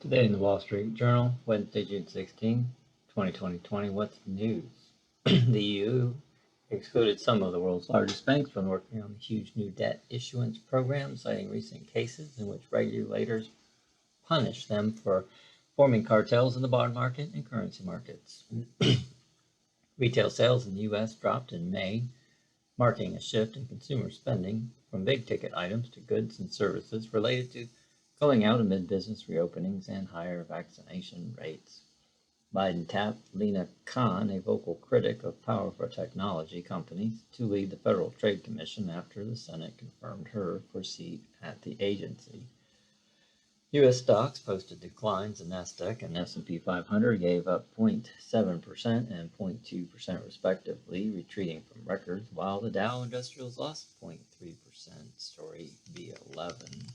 Today in the Wall Street Journal, Wednesday, June 16, 2020. What's news? The EU excluded some of the world's largest banks from working on the huge new debt issuance program, citing recent cases in which regulators punish them for forming cartels in the bond market and currency markets. Retail sales in the U.S. dropped in May, marking a shift in consumer spending from big-ticket items to goods and services related to going out amid business reopenings and higher vaccination rates. Biden tapped Lina Khan, a vocal critic of powerful technology companies, to lead the Federal Trade Commission after the Senate confirmed her for seat at the agency. U.S. stocks posted declines. The Nasdaq and S&P 500 gave up 0.7% and 0.2% respectively, retreating from records, while the Dow Industrials lost 0.3%. Story B11.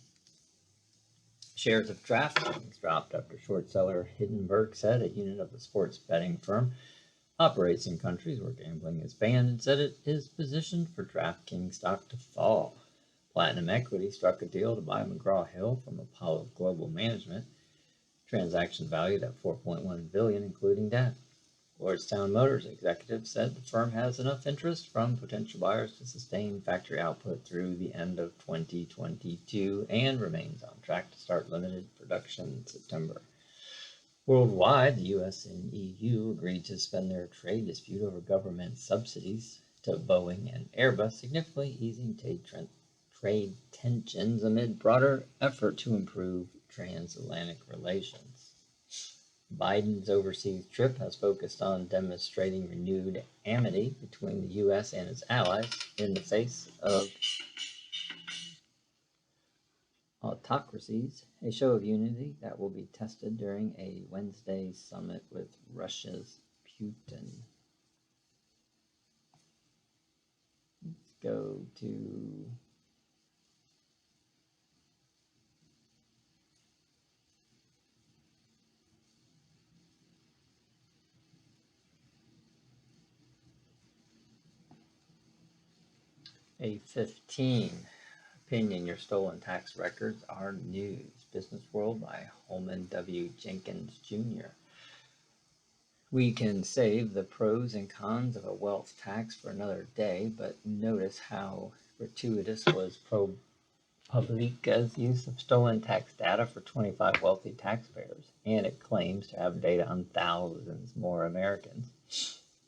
Shares of DraftKings dropped after short seller Hindenburg said a unit of the sports betting firm operates in countries where gambling is banned and said it is positioned for DraftKings stock to fall. Platinum Equity struck a deal to buy McGraw-Hill from Apollo Global Management, transaction valued at $4.1 billion, including debt. Lordstown Motors executives said the firm has enough interest from potential buyers to sustain factory output through the end of 2022 and remains on track to start limited production in September. Worldwide, the US and EU agreed to suspend their trade dispute over government subsidies to Boeing and Airbus, significantly easing trade tensions amid broader effort to improve transatlantic relations. Biden's overseas trip has focused on demonstrating renewed amity between the U.S. and its allies in the face of autocracies, a show of unity that will be tested during a Wednesday summit with Russia's Putin. Let's go to A15. Opinion: Your stolen tax records are news. Business World by Holman W. Jenkins Jr. We can save the pros and cons of a wealth tax for another day, but notice how gratuitous was ProPublica's use of stolen tax data for 25 wealthy taxpayers, and it claims to have data on thousands more Americans.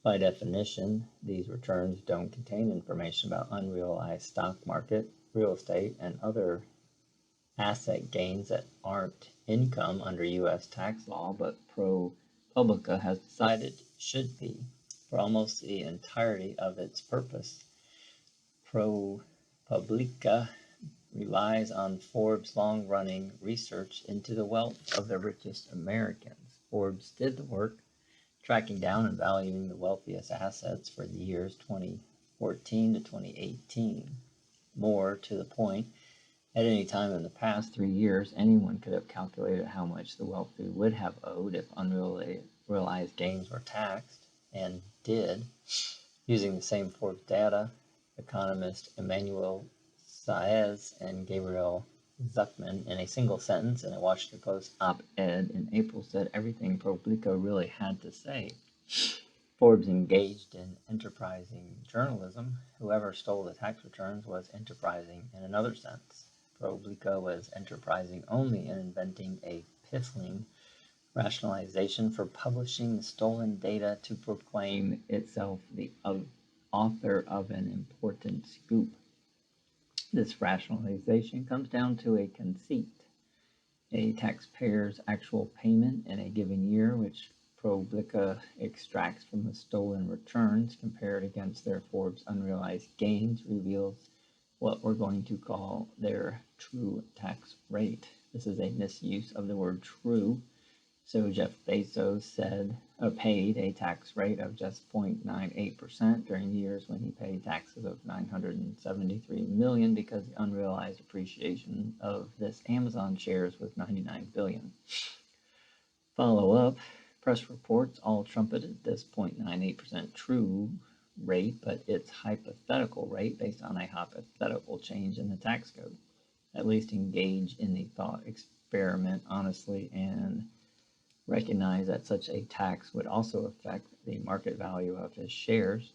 By definition, these returns don't contain information about unrealized stock market, real estate, and other asset gains that aren't income under U.S. tax law, but ProPublica has decided should be for almost the entirety of its purpose. ProPublica relies on Forbes' long-running research into the wealth of the richest Americans. Forbes did the work, tracking down and valuing the wealthiest assets for the years 2014 to 2018. More to the point, at any time in the past 3 years, anyone could have calculated how much the wealthy would have owed if unrealized gains were taxed, and did. Using the same Forbes data, economists Emmanuel Saez and Gabriel Zuckman, in a single sentence in a Washington Post op-ed in April, said everything ProPublica really had to say. Forbes engaged in enterprising journalism. Whoever stole the tax returns was enterprising in another sense. ProPublica was enterprising only in inventing a piffling rationalization for publishing the stolen data to proclaim itself the author of an important scoop. This rationalization comes down to a conceit, a taxpayer's actual payment in a given year, which ProPublica extracts from the stolen returns compared against their Forbes unrealized gains, reveals what we're going to call their true tax rate. This is a misuse of the word true. So Jeff Bezos paid a tax rate of just 0.98% during years when he paid taxes of $973 million because the unrealized appreciation of this Amazon shares was $99 billion. Follow-up, press reports all trumpeted this 0.98% true rate, but its hypothetical rate based on a hypothetical change in the tax code. at least engage in the thought experiment honestly and recognize that such a tax would also affect the market value of his shares.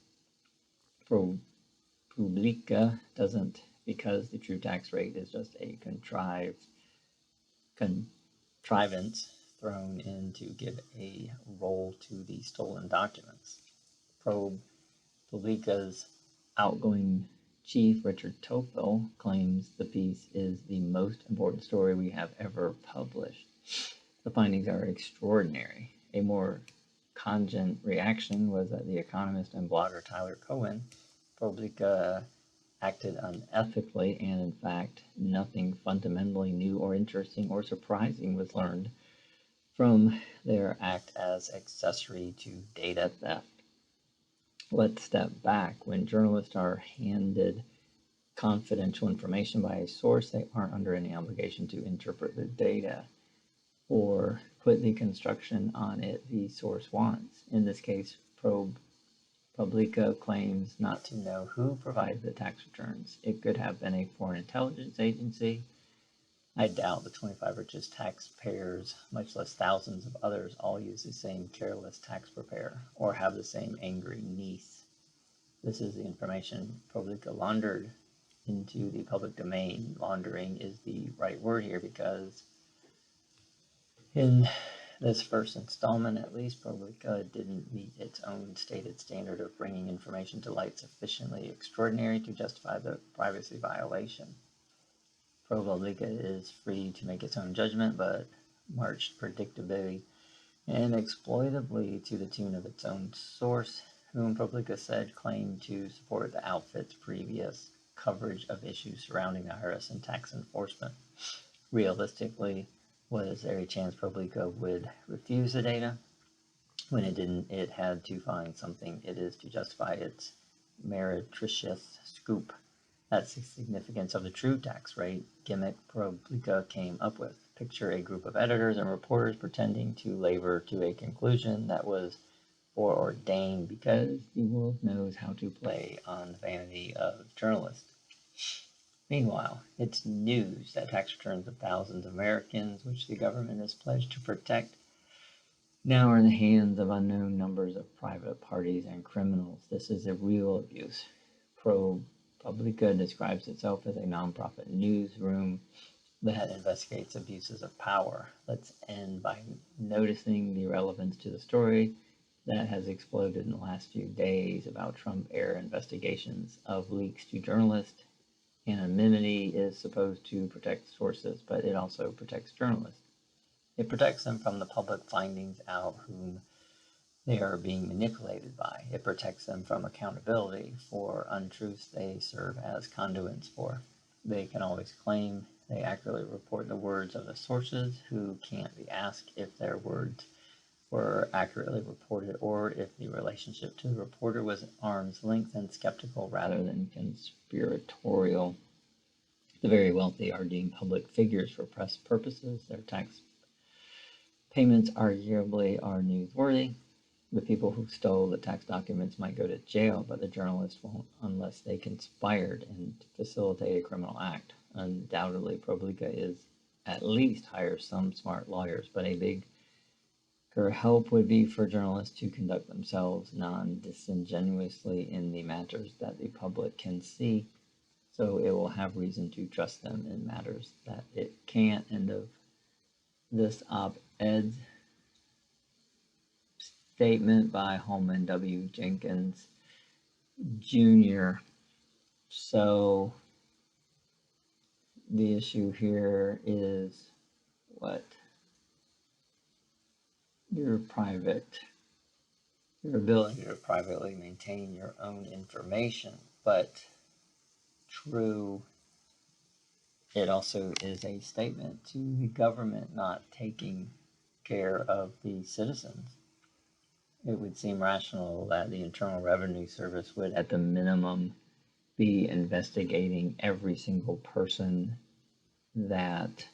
ProPublica doesn't, because the true tax rate is just a contrivance thrown in to give a role to the stolen documents. ProPublica's outgoing chief, Richard Topel, claims the piece is the most important story we have ever published. The findings are extraordinary. A more cogent reaction was that the economist and blogger Tyler Cohen, ProPublica acted unethically, and in fact, nothing fundamentally new or interesting or surprising was learned from their act as accessory to data theft. Let's step back. When journalists are handed confidential information by a source, they aren't under any obligation to interpret the data or put the construction on it the source wants. In this case, ProPublica claims not to know who provided the tax returns. It could have been a foreign intelligence agency. I doubt the 25 richest taxpayers, much less thousands of others, all use the same careless tax preparer or have the same angry niece. This is the information ProPublica laundered into the public domain. Laundering is the right word here because in this first installment, at least, ProPublica didn't meet its own stated standard of bringing information to light sufficiently extraordinary to justify the privacy violation. ProPublica is free to make its own judgment, but marched predictably and exploitably to the tune of its own source, whom ProPublica said claimed to support the outfit's previous coverage of issues surrounding the IRS and tax enforcement. Realistically, was there a chance ProPublica would refuse the data? When it didn't, it had to find something it is to justify its meretricious scoop. That's the significance of the true tax rate gimmick ProPublica came up with. Picture a group of editors and reporters pretending to labor to a conclusion that was foreordained because the world knows how to play on the vanity of journalists. Meanwhile, it's news that tax returns of thousands of Americans, which the government is pledged to protect, now are in the hands of unknown numbers of private parties and criminals. This is a real abuse. ProPublica describes itself as a nonprofit newsroom that investigates abuses of power. Let's end by noticing the relevance to the story that has exploded in the last few days about Trump-era investigations of leaks to journalists. Anonymity is supposed to protect sources, but it also protects journalists. It protects them from the public findings out whom they are being manipulated by. It protects them from accountability for untruths they serve as conduits for. They can always claim they accurately report the words of the sources who can't be asked if their words were accurately reported or if the relationship to the reporter was at arm's length and skeptical rather than conspiratorial. The very wealthy are deemed public figures for press purposes. Their tax payments arguably are newsworthy. The people who stole the tax documents might go to jail, but the journalists won't unless they conspired and facilitate a criminal act. Undoubtedly, ProPublica is at least hire some smart lawyers, but a bigger help would be for journalists to conduct themselves non-disingenuously in the matters that the public can see, so it will have reason to trust them in matters that it can't. End of this op-ed statement by Holman W. Jenkins Jr. So the issue here is what? Your ability to privately maintain your own information. But true, it also is a statement to the government not taking care of the citizens. It would seem rational that the Internal Revenue Service would, at the minimum, be investigating every single person that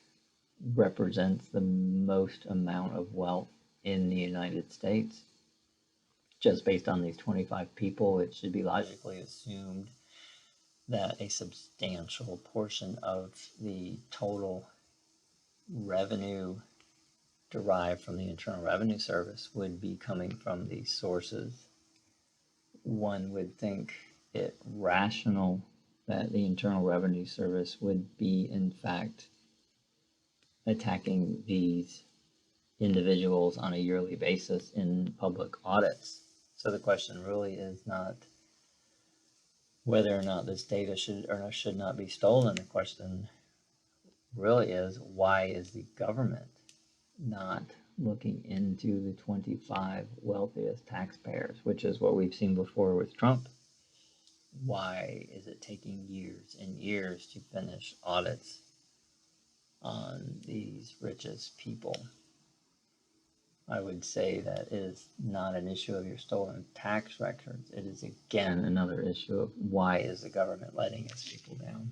represents the most amount of wealth in the United States. Just based on these 25 people, it should be logically assumed that a substantial portion of the total revenue derived from the Internal Revenue Service would be coming from these sources, one would think it rational that the Internal Revenue Service would be, in fact, attacking these individuals on a yearly basis in public audits. So the question really is not whether or not this data should or should not be stolen. The question really is, why is the government not looking into the 25 wealthiest taxpayers, which is what we've seen before with Trump? Why is it taking years and years to finish audits on these richest people? I would say that it is not an issue of your stolen tax records. It is, again, another issue of why is the government letting its people down.